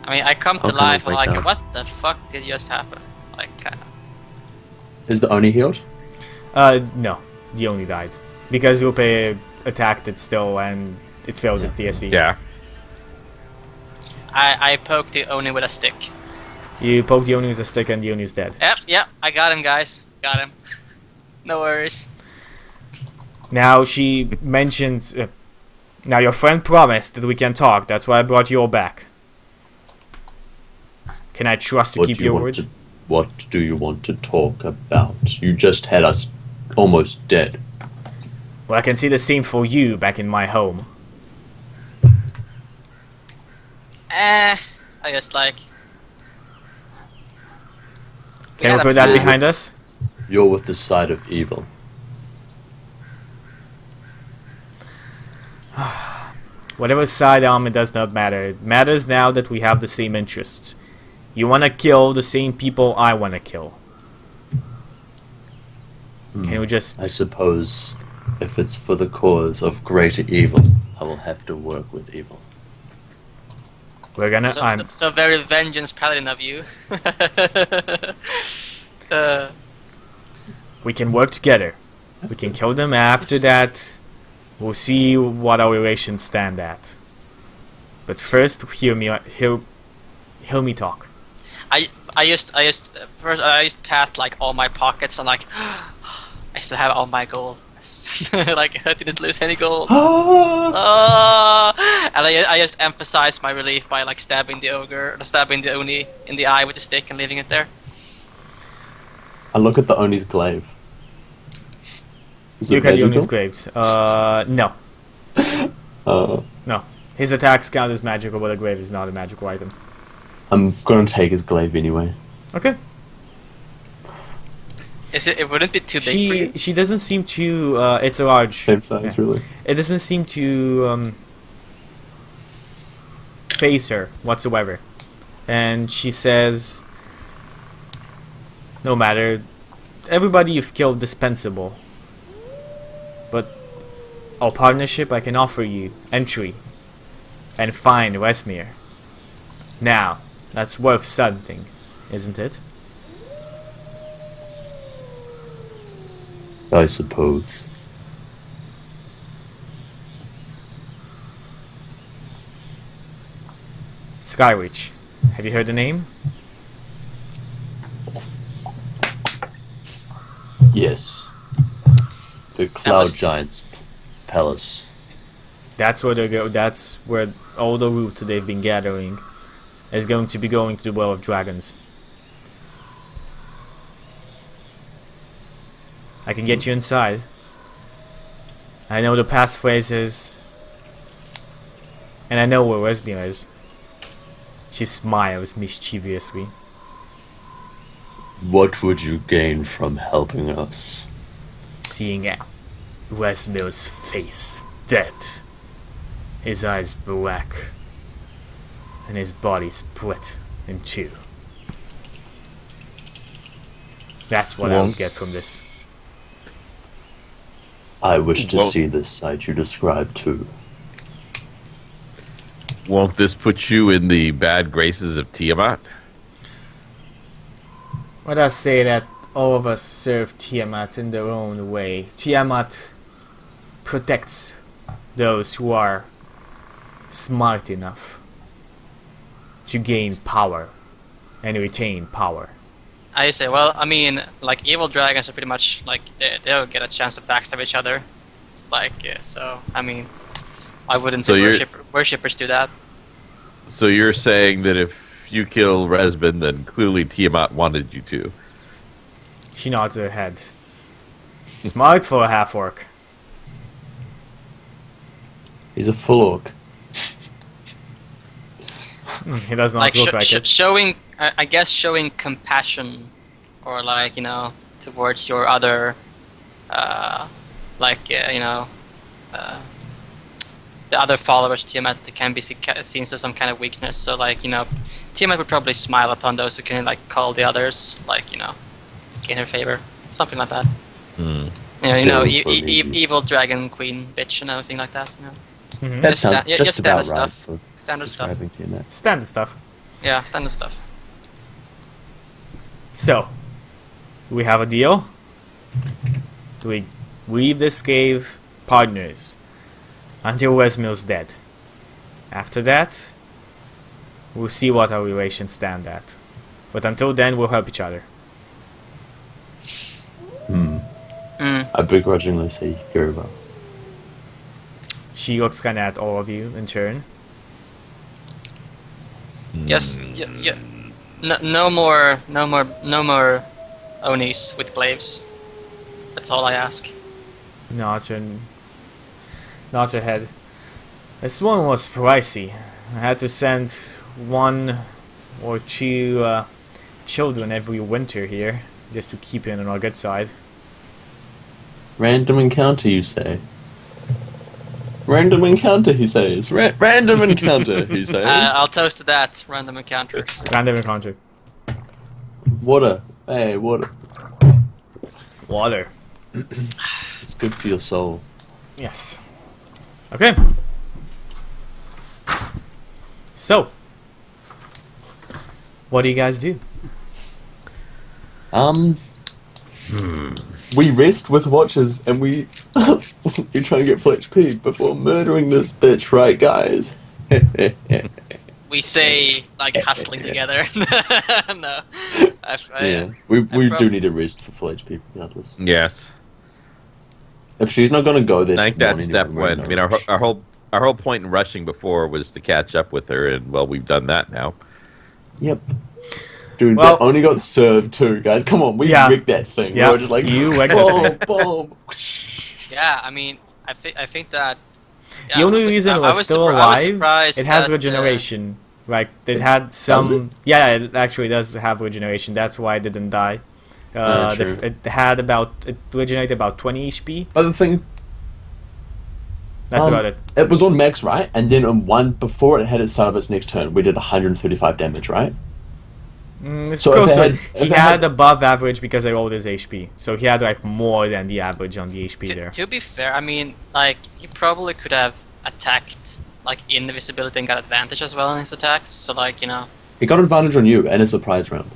I mean, I come to How come life we and break like, down? what the fuck did just happen? Like, kinda. Is the Oni healed? No. He only died. Because Rupe attacked it still and it failed its DSC. Yeah. I poked the Oni with a stick. You poke the Oni with a stick and the Oni is dead. Yep, I got him, guys. Got him. No worries. Now she mentions... now your friend promised that we can talk. That's why I brought you all back. Can I trust to keep your words? What do you want to talk about? You just had us almost dead. Well, I can see the same for you back in my home. I just like... Can we had a put that plan. behind us? You're with the side of evil. Whatever side I'm on, it does not matter. It matters now that we have the same interests. You want to kill the same people I want to kill. Can we just... I suppose if it's for the cause of greater evil, I will have to work with evil. We're gonna... So very vengeance paladin of you. We can work together. We can kill them. After that, we'll see what our relations stand at. But first, hear me talk. I just pat like all my pockets and like I still have all my gold. Like I didn't lose any gold. And I just emphasize my relief by like stabbing the Oni in the eye with the stick and leaving it there. I look at the Oni's glaive. Is You it can Oni's magical? graves. No. No. His attacks count as magical, but a grave is not a magical item. I'm gonna take his glaive anyway. Okay. It wouldn't be too big for you. She doesn't seem to... it's a large... Same size, yeah. really. It doesn't seem to phase her whatsoever. And she says... No matter. Everybody you've killed dispensable. But our partnership, I can offer you entry and find Westmere. Now, that's worth something, isn't it? I suppose. Skyreach. Have you heard the name? Yes. The Cloud was- Giant's palace. That's where they go. That's where all the loot they've been gathering is going to be going to the Well of Dragons. I can get you inside. I know the passphrases, and I know where Wesmere is. She smiles mischievously. What would you gain from helping us? Seeing Wesmere's face dead, his eyes black, and his body split in two. That's what I Well- would get from this. I wish to Well- see this sight you described too. Won't this put you in the bad graces of Tiamat? Let us say that all of us serve Tiamat in their own way. Tiamat protects those who are smart enough to gain power and retain power. I say, well, I mean, like evil dragons are pretty much like they'll get a chance to backstab each other, like so. I mean, why wouldn't So the worshippers do that? So you're saying that if you kill Resbin, then clearly Tiamat wanted you to. She nods her head. Smart for a half-orc. He's a full orc. He does not Like look like it. showing, I guess, showing compassion, or like towards your other, the other followers of Tiamat can be seen as some kind of weakness. So like Tiamat would probably smile upon those who can like call the others, like gain her favor, something like that. Hmm. evil dragon queen bitch and everything like that. You know? Mhm. That Just sounds sta- yeah, just just standard about right stuff. for Standard stuff. describing TNF. Standard stuff. Yeah, standard stuff. So, do we have a deal? Do we leave this cave partners until Westmill's dead? After that, we'll see what our relations stand at. But until then, we'll help each other. I begrudgingly say very well. She looks kind of at all of you in turn. Yes, yeah. No more Onis with glaives. That's all I ask. Nods her head. This one was pricey. I had to send 1 or 2 children every winter here just to keep it on our good side. Random encounter, you say? Random encounter, he says. Random encounter, he says. I'll toast to that. Random encounters. Random encounter. Water. Hey, water. Water. It's good for your soul. Yes. Okay. So, what do you guys do? We rest with watches and we we try and get full HP before murdering this bitch, right, guys? We say like hustling together. No. Yeah, we prob- do need a rest for full HP regardless. Yes. If she's not gonna go there, I think tomorrow that's anyway, step we're in one. I no mean, rush. our whole point in rushing before was to catch up with her, and well, we've done that now. Yep. Dude, Well- that only got served too, guys. Come on, we Yeah. rigged that thing. Yeah, We were just like, you rigged that boom, boom. Yeah, I mean, I think that. Yeah, The only I was- reason it I was still surpri- I was alive, surprised it has that, regeneration. Like, it had some... Yeah, it actually does have regeneration. That's why it didn't die. True. It had about... It regenerated about 20 HP. But the thing, That's about it. it was on max, right? And then on one before it had its start of its next turn, we did 135 damage, right? It's so close if to it it. had- He if it had had- above average because I rolled his HP. So he had, like, more than the average on the HP there. To be fair, I mean, like he probably could have attacked like invisibility and got advantage as well in his attacks. So like He got advantage on you and a surprise round.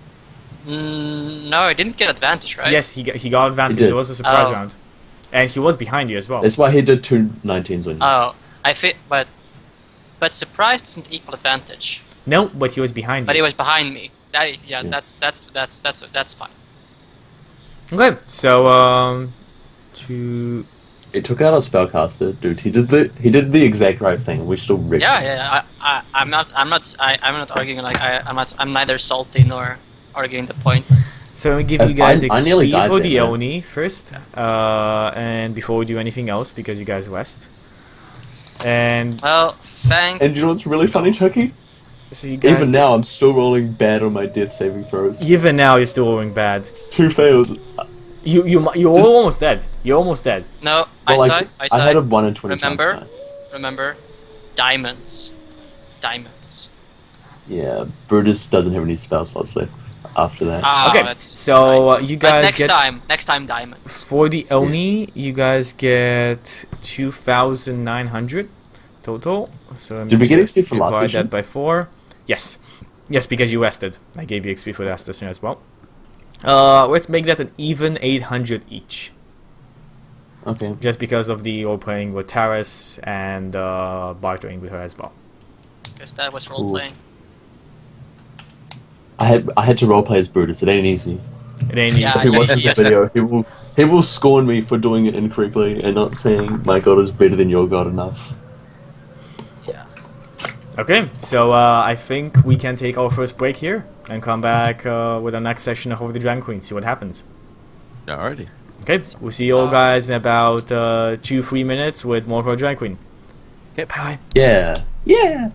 no, he didn't get advantage, right? Yes, he got advantage. did. It was a surprise Oh. round. And he was behind you as well. That's why he did 2 19s on you. Oh, I think, but surprise doesn't equal advantage. No, but he was behind But you. he was behind me. Yeah, Yeah. that's fine. Okay, so, to... It took out our spellcaster, dude. He did the exact right thing. We still rigged Yeah, it. yeah. I'm not arguing. Like I'm neither salty nor arguing the point. So let me give you guys I nearly XP died for there, the man. Oni first, and before we do anything else, because you guys rest. And Well, thank. And you know what's really funny, Chucky? so you guys... Even now, I'm still rolling bad on my death saving throws. Even now, you're still rolling bad. 2 fails. You're Just- almost dead. You're almost dead. No, Well, I had a 1 in 20 Remember? chance. Remember, diamonds. Yeah, Brutus doesn't have any spell slots left after that. Ah, Okay, that's so, right. you But guys next get- time diamonds. For the Oni, you guys get 2,900 total. So let me Did we get just XP for last divide session? that by 4. Yes. Yes, because you rested. I gave you XP for last session as well. Let's make that an even 800 each. Okay. Just because of the role playing with Taras and bartering with her as well. Because that was role playing. I had to roleplay as Brutus. It ain't easy. It ain't Yeah, If he easy. watches yes. the video, he will scorn me for doing it incorrectly and not saying my god is better than your god enough. Yeah. Okay, so I think we can take our first break here and come back with our next session of Over the Dragon Queen, see what happens. Alrighty. Okay, we'll see you all guys in about 2-3 minutes with more Over the Dragon Queen. Okay. Bye. Yeah. Yeah.